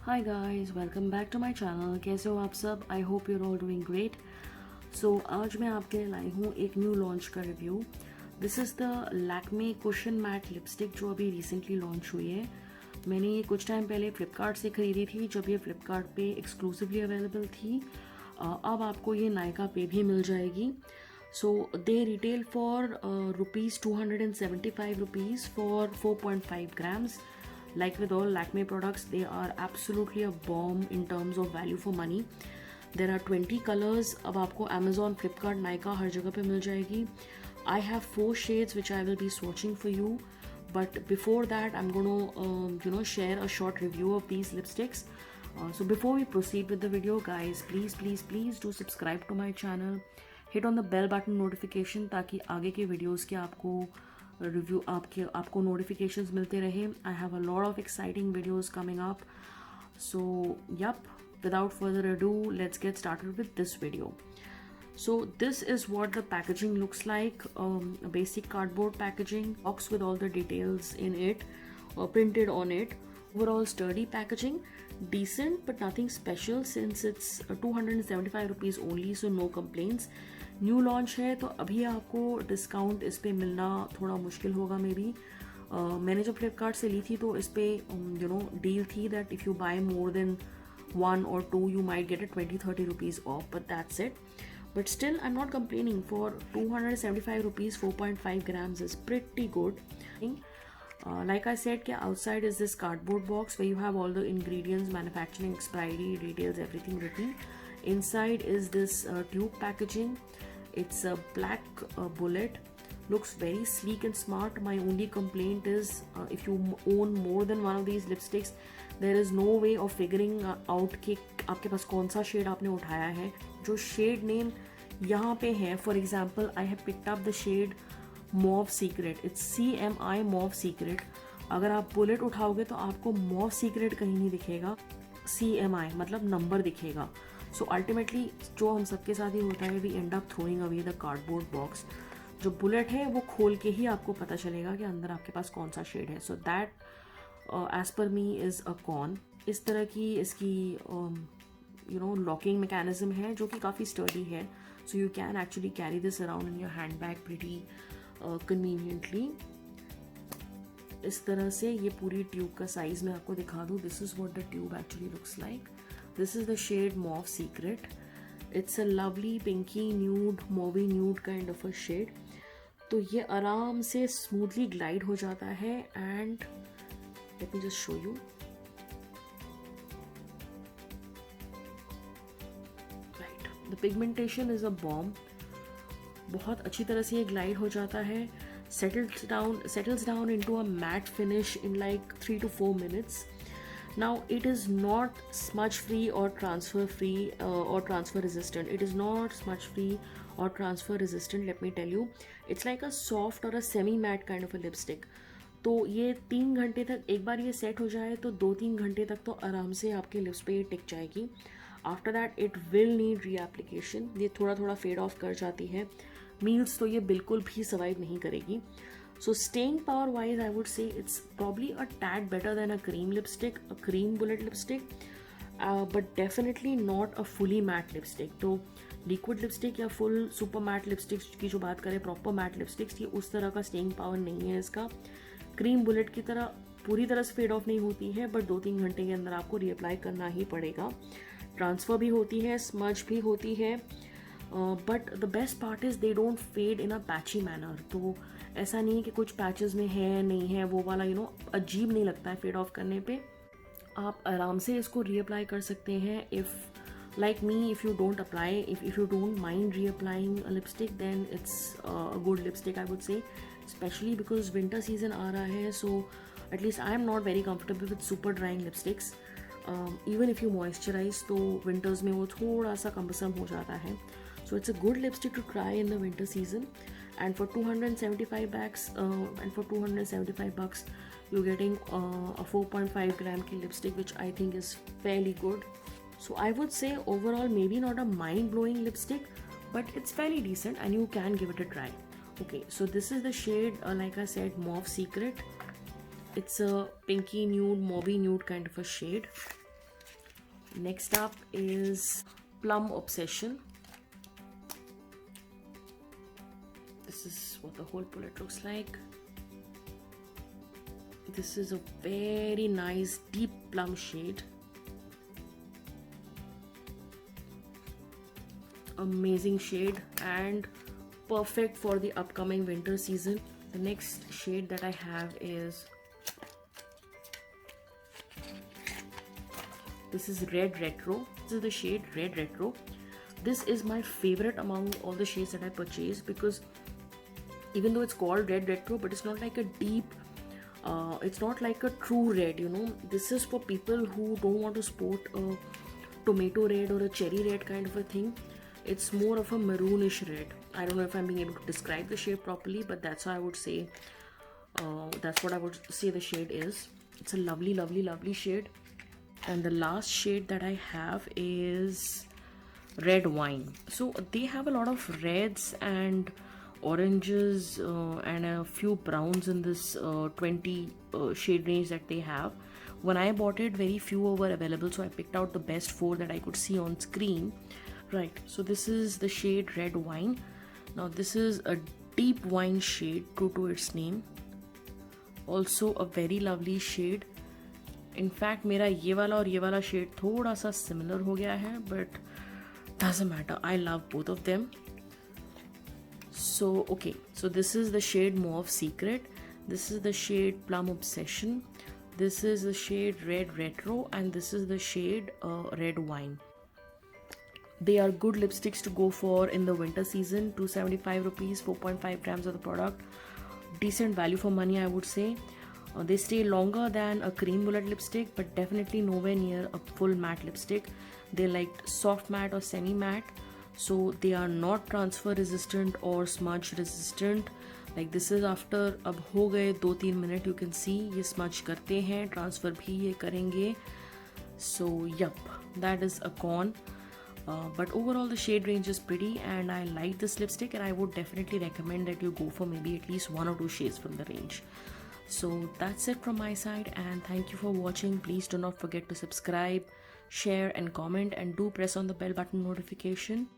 Hi guys, welcome back to my channel. कैसे हो आप सब? I hope your all doing great. So आज मैं आपके लिए लाई हूँ एक न्यू लॉन्च का review. This is the Lakme cushion matte lipstick जो अभी रिसेंटली लॉन्च हुई है। मैंने ये कुछ टाइम पहले फ्लिपकार्ट से ख़रीदी थी जब ये फ्लिपकार्ट पे एक्सक्लूसिवली अवेलेबल थी। अब आपको ये नायका पे भी मिल जाएगी। So they retail for ₹275 for 4.5 grams. Like with all Lakme products, they are absolutely a bomb in terms of value for money. There are 20 colors. अब आपको Amazon, Flipkart, Nykaa हर जगह पे मिल जाएगी. I have 4 shades which I will be swatching for you. But before that, I'm going to share a short review of these lipsticks. So before we proceed with the video, guys, please do subscribe to my channel. Hit on the bell button notification ताकि आगे के videos के आपको review आपको notifications मिलते रहे. I have a lot of exciting videos coming up. So yup, without further ado, let's get started with this video. So this is what the packaging looks like. A basic cardboard packaging box with all the details in it printed on it. Overall sturdy packaging, decent but nothing special since it's 275 rupees only, so no complaints. New launch है तो अभी आपको discount इस पे मिलना थोड़ा मुश्किल होगा मे बी. मैंने जब फ्लिपकार्ट से ली थी तो इस पे डील थी that if you buy more than 1 or 2 you might get a 20-30 rupees off, but that's it. But still, I'm not complaining. For 275 rupees, 4.5 grams is pretty good. Like I said, outside is this cardboard box where you have all the ingredients, manufacturing expiry details, everything written. Inside is this tube packaging. It's a black bullet. Looks very sleek and smart. My only complaint is if you own more than one of these lipsticks, there is no way of figuring out कि आपके पास कौन सा shade आपने उठाया है. जो shade name यहाँ पे है, for example I have picked up the shade mauve secret. It's CMI mauve secret. अगर आप बुलेट उठाओगे तो आपको मॉव सीक्रेट कहीं नहीं दिखेगा. CMI मतलब नंबर दिखेगा. सो अल्टीमेटली जो हम सबके साथ ही होता है, we end up throwing away the cardboard box. जो बुलेट है वो खोल के ही आपको पता चलेगा कि अंदर आपके पास कौन सा शेड है. So that as per me is a con. इस तरह की इसकी लॉकिंग मैकेनिज्म है जो कि काफ़ी स्टर्डी है. So you can actually carry this around in your hand bag pretty conveniently. इस तरह से ये पूरी ट्यूब का साइज मैं आपको दिखा दूँ. This is what the tube actually looks like. This is the shade Mauve Secret. It's a lovely pinky nude, mauvey nude kind of a shade. तो ये आराम से स्मूथली ग्लाइड हो जाता है. And let me just show you. Right, the pigmentation is a bomb. बहुत अच्छी तरह से ये ग्लाइड हो जाता है. settles down into a matte finish in like 3 to 4 minutes. Now it is not smudge free or transfer free or transfer resistant. It is not smudge free or transfer resistant, let me tell you. It's like a soft or a semi matte kind of a lipstick. तो ये 3 घंटे तक, एक बार ये set हो जाए तो 2-3 घंटे तक तो आराम से आपके लिप्स पे ये टिक जाएगी. After that it will need reapplication. ये थोड़ा थोड़ा फेड ऑफ कर जाती है. मील्स तो ये बिल्कुल भी सर्वाइव नहीं करेगी. So staying power wise, I would say it's probably a tad better than a cream lipstick, a cream bullet lipstick, but definitely not a fully matte lipstick. तो liquid lipstick या full super matte lipsticks की जो बात करें, proper matte lipsticks, ये उस तरह का staying power नहीं है इसका. cream bullet की तरह पूरी तरह से fade off नहीं होती है, but 2-3 घंटे के अंदर आपको reapply करना ही पड़ेगा. ट्रांसफ़र भी होती है, स्मज भी होती है, but the best part is they don't fade in a patchy manner. तो ऐसा नहीं है कि कुछ पैचेस में है नहीं है, वो वाला अजीब नहीं लगता है फेड ऑफ करने पे. आप आराम से इसको रीअप्लाई कर सकते हैं. If like me, if you don't apply, if you don't mind reapplying a lipstick, then it's a good lipstick I would say. Especially because winter season आ रहा है. So at least I am not very comfortable with super drying lipsticks. Even if you moisturize तो winters में वो थोड़ा सा कम्बसम हो जाता है. So it's a good lipstick to try in the winter season, and for 275 bucks, and for 275 bucks, you're getting a 4.5 gram ki lipstick, which I think is fairly good. So I would say overall, maybe not a mind-blowing lipstick, but it's fairly decent, and you can give it a try. Okay, so this is the shade, like I said, Mauve Secret. It's a pinky nude, mauvey nude kind of a shade. Next up is Plum Obsession. This is what the whole palette looks like. This is a very nice deep plum shade. Amazing shade and perfect for the upcoming winter season. The next shade that I have is this is Red Retro. This is the shade Red Retro. This is my favorite among all the shades that I purchased, because even though it's called Red Retro, but it's not like a deep it's not like a true red, you know. This is for people who don't want to sport a tomato red or a cherry red kind of a thing. It's more of a maroonish red. I don't know if I'm being able to describe the shade properly, but that's how I would say, that's what I would say the shade is. It's a lovely, lovely, lovely shade. And the last shade that I have is Red Wine. So they have a lot of reds and oranges and a few browns in this 20 shade range that they have. When I bought it, very few were available, so I picked out the best 4 that I could see on screen. Right, so this is the shade Red Wine. Now this is a deep wine shade, true to its name. Also a very lovely shade. In fact, मेरा ये वाला और ये वाला shade थोड़ा सा similar हो गया है, but doesn't matter. I love both of them. So okay, so this is the shade Mauve Secret. This is the shade Plum Obsession. This is the shade Red Retro, and this is the shade Red Wine. They are good lipsticks to go for in the winter season. 275 rupees, 4.5 grams of the product. Decent value for money, I would say. They stay longer than a cream bullet lipstick, but definitely nowhere near a full matte lipstick. They like soft matte or semi matte, so they are not transfer resistant or smudge resistant. Like this is after अब हो गए 2-3 minute, you can see ये smudge करते हैं, transfer भी ये करेंगे. So yup, that is a con. But overall the shade range is pretty and I like this lipstick, and I would definitely recommend that you go for maybe at least 1 or 2 shades from the range. So that's it from my side, and thank you for watching. Please do not forget to subscribe, share and comment, and do press on the bell button notification.